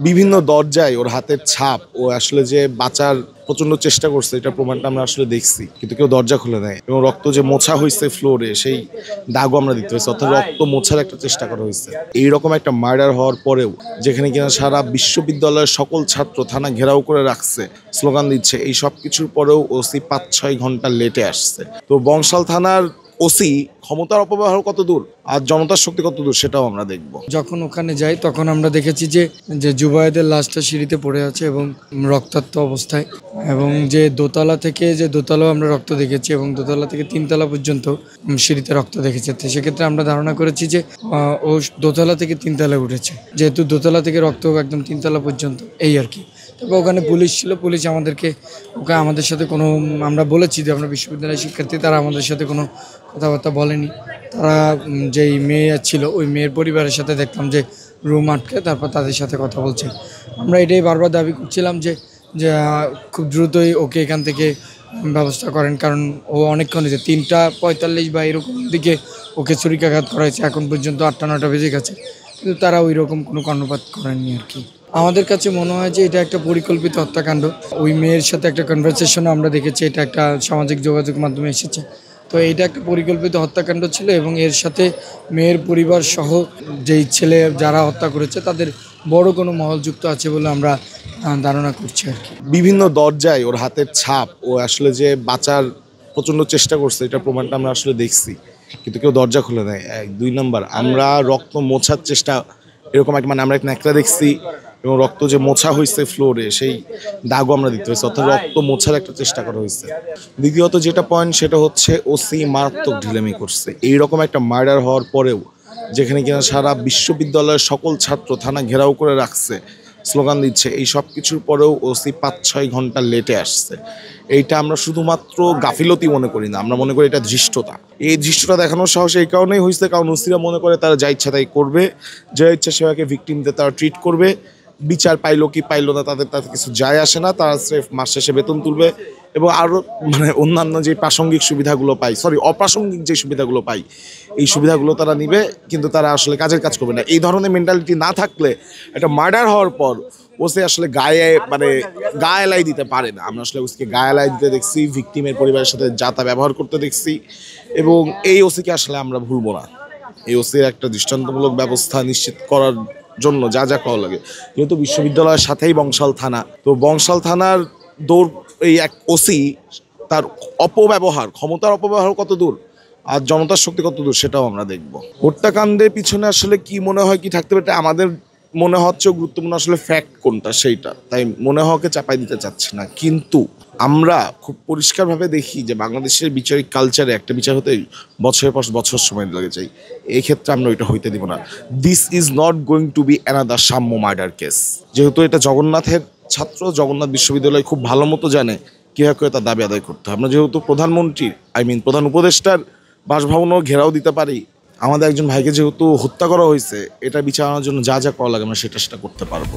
বিভিন্ন দরজায় ওর হাতের ছাপ, ও আসলে যে বাঁচার প্রচন্ড চেষ্টা করছে এটা প্রমাণটা আমরা আসলে দেখছি, কিন্তু কেউ দরজা খুলে নেয় এবং রক্ত যে মোছা হয়েছে ফ্লোরে সেই দাগও আমরা দেখতে পাচ্ছি, অর্থাৎ রক্ত মোছার একটা চেষ্টা করা হয়েছে। এইরকম একটা মার্ডার হওয়ার পরেও যেখানে কিনা সারা বিশ্ববিদ্যালয়ের সকল ছাত্র থানা ঘেরাও করে রাখছে, স্লোগান দিচ্ছে, এই সব কিছুর পরেও ওসি ৫-৬ ঘন্টা লেটে আসছে। তো বংশাল থানার ওসি ক্ষমতার অপব্যবহার কত দূর আর জনতার শক্তি কত দূর সেটাও আমরা দেখব। যখন ওখানে যাই তখন আমরা দেখেছি যে জুবায়েদের লাশটা সিঁড়িতে পড়ে আছে এবং রক্তাক্ত অবস্থায়, এবং যে দোতলাও আমরা রক্ত দেখেছি এবং দোতলা থেকে 3 তলা পর্যন্ত সিঁড়িতে রক্ত দেখেছি। তো সেক্ষেত্রে আমরা ধারণা করেছি যে ও দোতলা থেকে 3 তলায় উঠেছে, যেহেতু দোতলা থেকে রক্ত একদম 3 তলা পর্যন্ত, এই আর কি। তবে ওখানে পুলিশ ছিল, পুলিশ আমাদের সাথে কোনো, আমরা বলেছি যে আমরা বিশ্ববিদ্যালয়ের শিক্ষার্থী, তারা আমাদের সাথে কোনো কথাবার্তা বলেনি। তারা যেই মেয়ে ছিল ওই মেয়ের পরিবারের সাথে দেখলাম যে রুম আটকে তারপর তাদের সাথে কথা বলছে। আমরা এটাই বারবার দাবি করছিলাম যে খুব দ্রুতই ওকে এখান থেকে ব্যবস্থা করেন, কারণ ও অনেকক্ষণ হয়েছে, 3টা 45 বা এরকম দিকে ওকে ছুরিকাঘাত করা হয়েছে। এখন পর্যন্ত 8টা-9টা বেজে গেছে, কিন্তু তারা ওই রকম কোনো কর্ণপাত করেননি আর কি। আমাদের কাছে মনে হয় যে এটা একটা পরিকল্পিত হত্যাকাণ্ড। ওই মেয়ের সাথে একটা কনভারসেশনও আমরা দেখেছি, এটা একটা সামাজিক যোগাযোগ মাধ্যমে এসেছে। তো এটা একটা পরিকল্পিত হত্যাকাণ্ড ছিল এবং এর সাথে মেয়ের পরিবার সহ যেই ছেলে যারা হত্যা করেছে তাদের বড় কোনো মহল যুক্ত আছে বলে আমরা ধারণা করছি আর কি। বিভিন্ন দরজায় ওর হাতের ছাপ, ও আসলে যে বাঁচার প্রচন্ড চেষ্টা করছে এটা প্রমাণটা আমরা আসলে দেখছি, কিন্তু কেউ দরজা খুলে নেয়। 2 নাম্বার, আমরা রক্ত মোছার চেষ্টা, এরকম একটা আমরা একটা ন্যাকড়া দেখছি এবং রক্ত যে মোছা হয়েছে ফ্লোরে সেই দাগও আমরা দেখতে পাচ্ছি, অর্থাৎ রক্ত মোছার একটা চেষ্টা করা হয়েছে। দ্বিতীয়ত যেটা পয়েন্ট সেটা হচ্ছে ওসি মারাত্মক ঢিলেমি করছে। এইরকম একটা মার্ডার হওয়ার পরেও যেখানে কিনা সারা বিশ্ববিদ্যালয়ের সকল ছাত্র থানা ঘেরাও করে রাখছে, স্লোগান দিচ্ছে, এই সব কিছুর পরেও ওসি ৫-৬ ঘন্টা লেটে আসছে। এইটা আমরা শুধুমাত্র গাফিলতি মনে করি না, আমরা মনে করি এটা ধৃষ্টতা। এই ধৃষ্টতা দেখানোর সাহস এই কারণেই হয়েছে কারণ ওসিরা মনে করে তারা যা ইচ্ছা তাই করবে, যা ইচ্ছা সেভাবে ভিকটিমদের তারা ট্রিট করবে। বিচার পাইলো কি পাইলো না তাদের তাতে কিছু যায় আসে না, তারা স্রেফ মাস শেষে বেতন তুলবে এবং আরও অন্যান্য যে প্রাসঙ্গিক সুবিধাগুলো পাই, অপ্রাসঙ্গিক যে সুবিধাগুলো পাই, এই সুবিধাগুলো তারা নিবে, কিন্তু তারা আসলে কাজের কাজ করবে না। এই ধরনের মেন্টালিটি না থাকলে একটা মার্ডার হওয়ার পর ওসে আসলে গায়ে লাই দিতে পারে না। আমরা আসলে ওসিকে গায়ে লাই দিতে দেখছি, ভিকটিমের পরিবারের সাথে যা তা ব্যবহার করতে দেখছি, এবং এই ওসিকে আসলে আমরা ভুলবো না। এই ওসির একটা দৃষ্টান্তমূলক ব্যবস্থা নিশ্চিত করার জন্য যা যা করা লাগে, যেহেতু বিশ্ববিদ্যালয়ের সাথেই বংশাল থানা, তো বংশাল থানার এই এক ওসি তার ক্ষমতার অপব্যবহার কত দূর আর জনতার শক্তি কত দূর সেটাও আমরা দেখব। হত্যাকাণ্ডের পিছনে আসলে কি মনে হয় কি থাকতে পারে, আমাদের মনে হচ্ছে গুরুত্বপূর্ণ আসলে ফ্যাক্ট কোনটা সেইটা, তাই মনে হওয়াকে চাপাই দিতে চাচ্ছি না। কিন্তু আমরা খুব পরিষ্কারভাবে দেখি যে বাংলাদেশের বিচারিক কালচারে একটা বিচার হতে বছরের পর বছর সময় লেগে যায়। এই ক্ষেত্রে আমরা ওইটা হইতে দিব না। This is not going to B another সাম্য মার্ডার কেস। যেহেতু এটা জগন্নাথের ছাত্র, জগন্নাথ বিশ্ববিদ্যালয় খুব ভালো মতো জানে কীভাবে করে তার দাবি আদায় করতে হয়। আমরা যেহেতু প্রধান উপদেষ্টার বাসভবনও ঘেরাও দিতে পারি, আমাদের একজন ভাইকে যেহেতু হত্যা করা হয়েছে, এটা বিচারানোর জন্য যা যা করা লাগে আমরা সেটা করতে পারবো।